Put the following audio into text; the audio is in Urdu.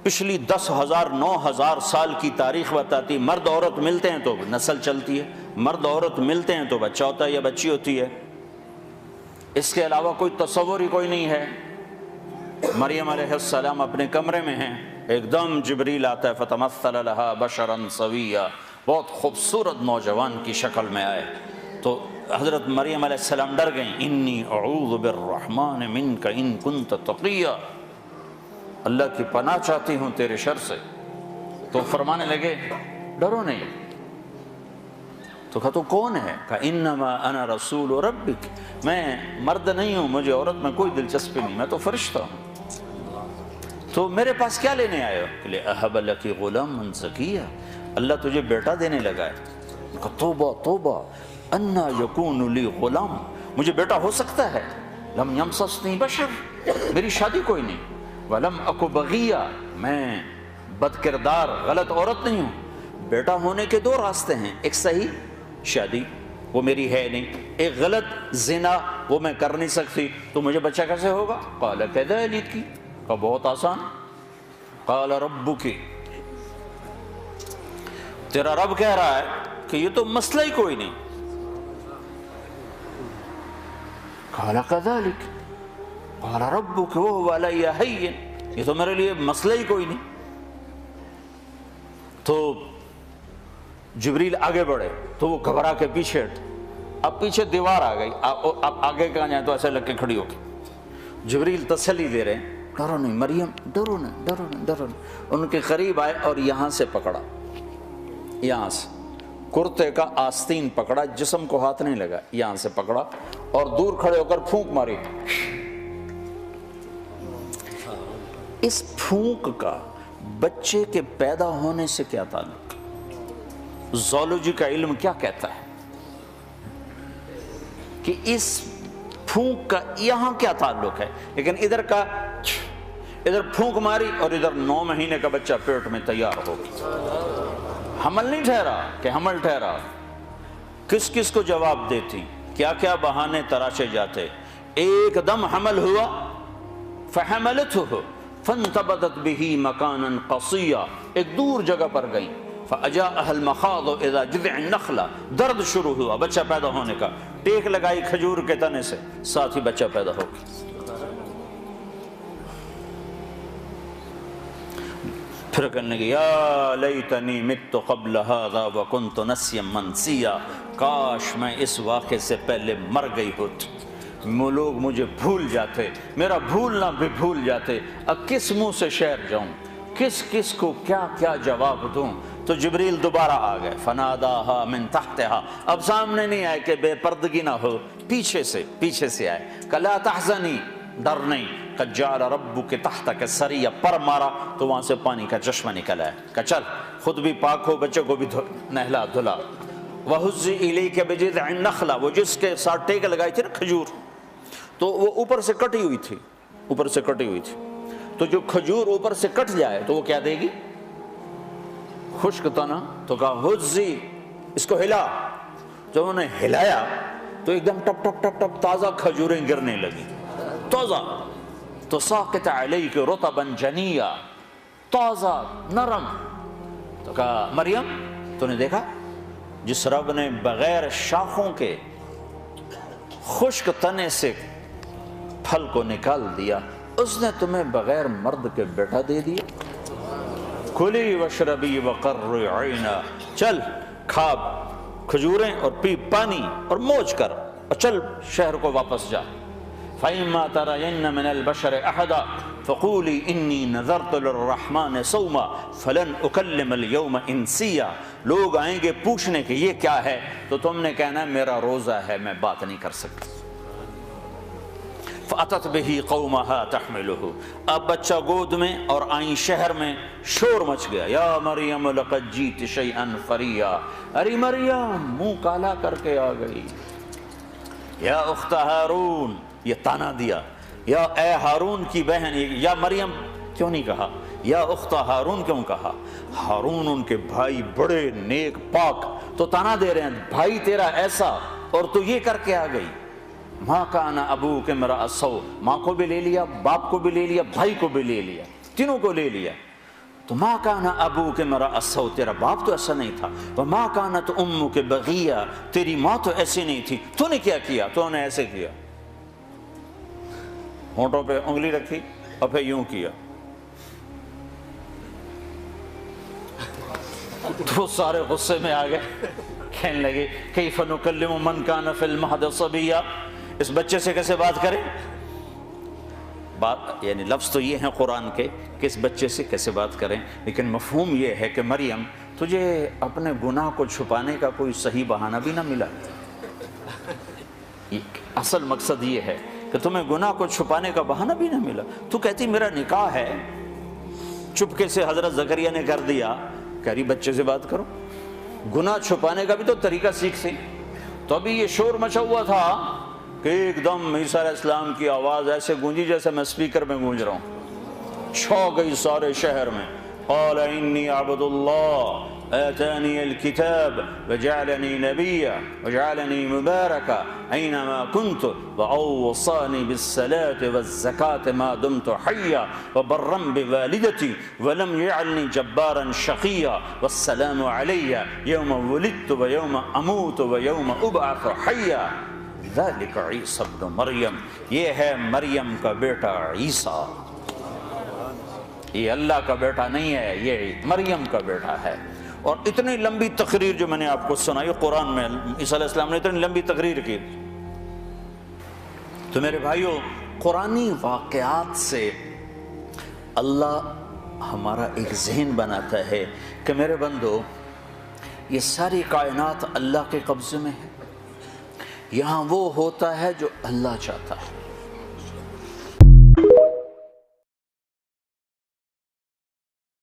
پچھلی 10,000 9,000 سال کی تاریخ بتاتی، مرد عورت ملتے ہیں تو نسل چلتی ہے، مرد عورت ملتے ہیں تو بچہ ہوتا ہے یا بچی ہوتی ہے، اس کے علاوہ کوئی تصور ہی کوئی نہیں ہے۔ مریم علیہ السلام اپنے کمرے میں ہیں، ایک دم جبریل آتا ہے، فتمثل لها بشرا سویا، بہت خوبصورت نوجوان کی شکل میں آئے تو حضرت مریم علیہ السلام ڈر گئیں، انی اعوذ بالرحمن منک ان کنت تقیا، اللہ کی پناہ چاہتی ہوں تیرے شر سے۔ تو فرمانے لگے ڈرو نہیں۔ تو کہا تو کون ہے؟ کہا انما انا رسول ربک، میں مرد نہیں ہوں، مجھے عورت میں کوئی دلچسپی نہیں، میں تو فرشتہ ہوں، تو میرے پاس کیا لینے آئے ہو؟ کہ لے اہب لک غلاما زکیا، اللہ تجھے بیٹا دینے لگا ہے۔ کہا توبہ توبہ، انا یکون لی غلام، مجھے بیٹا ہو سکتا ہے؟ لم یمسسنی بشر، میری شادی کوئی نہیں، ولم اکو بغیا، میں بد کردار غلط عورت نہیں ہوں۔ بیٹا ہونے کے دو راستے ہیں، ایک صحیح شادی وہ میری ہے نہیں، ایک غلط زنا وہ میں کر نہیں سکتی، تو مجھے بچہ کیسے ہوگا؟ قال کذلک، کہا بہت آسان، قال ربک، تیرا رب کہہ رہا ہے کہ یہ تو مسئلہ ہی کوئی نہیں۔ قال کذلک قال ربک وهو علی ہین، یہ تو میرے لیے مسئلہ ہی کوئی نہیں۔ تو جبریل آگے بڑھے تو وہ گھبرا کے پیچھے ہٹ، اب پیچھے دیوار آ گئی، اب آگے کہاں جائیں تو ایسے لگ کے کھڑی ہو گئی۔ جبریل تسلی دے رہے ہیں، ڈرو نہیں مریم، ڈرو نہیں ڈرو نہیں ڈرو نہیں۔ ان کے قریب آئے اور یہاں سے پکڑا، یہاں سے کرتے کا آستین پکڑا، جسم کو ہاتھ نہیں لگا، یہاں سے پکڑا اور دور کھڑے ہو کر پھونک ماری۔ اس پھونک کا بچے کے پیدا ہونے سے کیا تعلق؟ زولوجی کا علم کیا کہتا ہے کہ اس پھونک کا یہاں کیا تعلق ہے؟ لیکن ادھر کا ادھر پھونک ماری اور ادھر 9 مہینے کا بچہ پیٹ میں تیار ہو گیا۔ حمل نہیں ٹھہرا کہ حمل ٹھہرا، کس کس کو جواب دیتی، کیا کیا بہانے تراشے جاتے، ایک دم حمل ہوا، فحملته فانتبذت به مکانا قصیا، ایک دور جگہ پر گئی، فاجاءها المخاض اذا جذع النخلہ، درد شروع ہوا بچہ پیدا ہونے کا، ٹیک لگائی کھجور کے تنے سے، ساتھ ہی بچہ پیدا ہو گیا۔ پھر کہنے لگی یا لیتنی مت قبل هذا وکنت نسیا منسیا، کاش میں اس واقعے سے پہلے مر گئی ہوتی، لوگ مجھے بھول جاتے، میرا بھولنا بھی بھول جاتے، اب کس منہ سے شعر جاؤں، کس کس کو کیا کیا جواب دوں۔ تو جبریل دوبارہ آ گئے، فناداہا من تحتہا، اب سامنے نہیں آئے کہ بے پردگی نہ ہو، پیچھے سے آئے، کہ لا تحزنی، ڈر نہیں، قد جعل ربک تحتک سریا، پر مارا تو وہاں سے پانی کا چشمہ نکل آیا، کہ چل خود بھی پاک ہو، بچے کو بھی نہلا دھلا۔ وَهُزِّ إِلَيْكَ بِجِذْعِ النَّخْلَةِ، وہ جس کے ساتھ ٹیک لگائی تھی نا کھجور، تو وہ اوپر سے کٹی ہوئی تھی، تو جو کھجور اوپر سے کٹ جائے تو وہ کیا دے گی؟ خشک تنا، تو کہا ہزی، اس کو ہلا، جب انہوں نے ہلایا تو ایک دم ٹپ ٹپ ٹپ ٹپ تازہ کھجوریں گرنے لگی، تازہ، تو ساقط علیک رطبا جنیا، تازہ نرم۔ تو کہا مریم تو نے دیکھا جس رب نے بغیر شاخوں کے خشک تنے سے پھل کو نکال دیا، اس نے تمہیں بغیر مرد کے بیٹا دے دیا۔ کلی واشربی وقرری عینا، چل کھا کھجوریں اور پی پانی اور موج کر اور چل شہر کو واپس جا۔ فَإِمَّا تَرَيِنَّ مِنَ الْبَشَرِ أَحَدًا فَقُولِي إِنِّي نَذَرْتُ لِلرَّحْمَنِ صَوْمًا فَلَنْ أُكَلِّمَ الْيَوْمَ إِنسِيًّا، لوگ آئیں گے پوچھنے کہ یہ کیا ہے تو تم نے کہنا میرا روزہ ہے، میں بات نہیں کر سکتی۔ فَأَتَتْ بِهِ قَوْمَهَا تَحْمِلُهُ، اب بچہ گود میں اور آئیں شہر میں، شور مچ گیا، یا مریم لقد جیت شیئا فریا، ارے مریم منہ کالا کر کے آ گئی، یا اخت ہارون، یہ تانا دیا، یا اے ہارون کی بہن، یا مریم کیوں نہیں کہا، یا اخت ہارون کیوں کہا؟ ہارون ان کے بھائی بڑے نیک پاک، تو تانا دے رہے ہیں بھائی تیرا ایسا اور تو یہ کر کے آ گئی۔ ماں کان ابوک امرأ سوء، ماں کو بھی لے لیا، باپ کو بھی لے لیا، بھائی کو بھی لے لیا، تینوں کو لے لیا۔ تو ما کان ابوک امرأ سوء، تیرا باپ تو ایسا نہیں تھا، وما کانت امک بغیہ، تیری ماں تو ایسی نہیں تھی، تو نے کیا کیا؟ تو نے ایسے کیا، ہونٹوں پہ انگلی رکھی اور پھر یوں کیا، تو سارے غصے میں آ گئے، کہنے لگے کیف نکلم من کان فی المہد صبیہ، اس بچے سے کیسے بات کریں؟ بات یعنی لفظ تو یہ ہیں قرآن کے کہ اس بچے سے کیسے بات کریں، لیکن مفہوم یہ ہے کہ مریم تجھے اپنے گناہ کو چھپانے کا کوئی صحیح بہانہ بھی نہ ملا، اصل مقصد یہ ہے کہ تمہیں گناہ کو چھپانے کا بہانہ بھی نہ ملا، تو کہتی میرا نکاح ہے، چپکے سے حضرت زکریا نے کر دیا، کہہ رہی بچے سے بات کرو، گناہ چھپانے کا بھی تو طریقہ سیکھ سی۔ تو ابھی یہ شور مچا ہوا تھا کہ ایک دم عیسیٰ علیہ السلام کی آواز ایسے گونجی جیسے میں سپیکر میں گونج رہا ہوں، چھو گئی سارے شہر میں، قال انی عبد اللہ آتانی الکتاب وجعلنی نبیا وجعلنی مبارکا اینما کنت واوصانی بالصلاة والزکاة ما دمت حیا وبرا بوالدتی ولم یجعلنی جبارا شقیا والسلام علی یوم ولدت ویوم اموت ویوم ابعث حیا ذلک عیسی ابن مریم، یہ ہے مریم کا بیٹا عیسیٰ، یہ اللہ کا بیٹا نہیں ہے، یہ مریم کا بیٹا ہے۔ اور اتنی لمبی تقریر جو میں نے آپ کو سنائی قرآن میں، عیسیٰ علیہ السلام نے اتنی لمبی تقریر کی۔ تو میرے بھائیوں، قرآنی واقعات سے اللہ ہمارا ایک ذہن بناتا ہے کہ میرے بندو یہ ساری کائنات اللہ کے قبضے میں ہے، یہاں وہ ہوتا ہے جو اللہ چاہتا ہے۔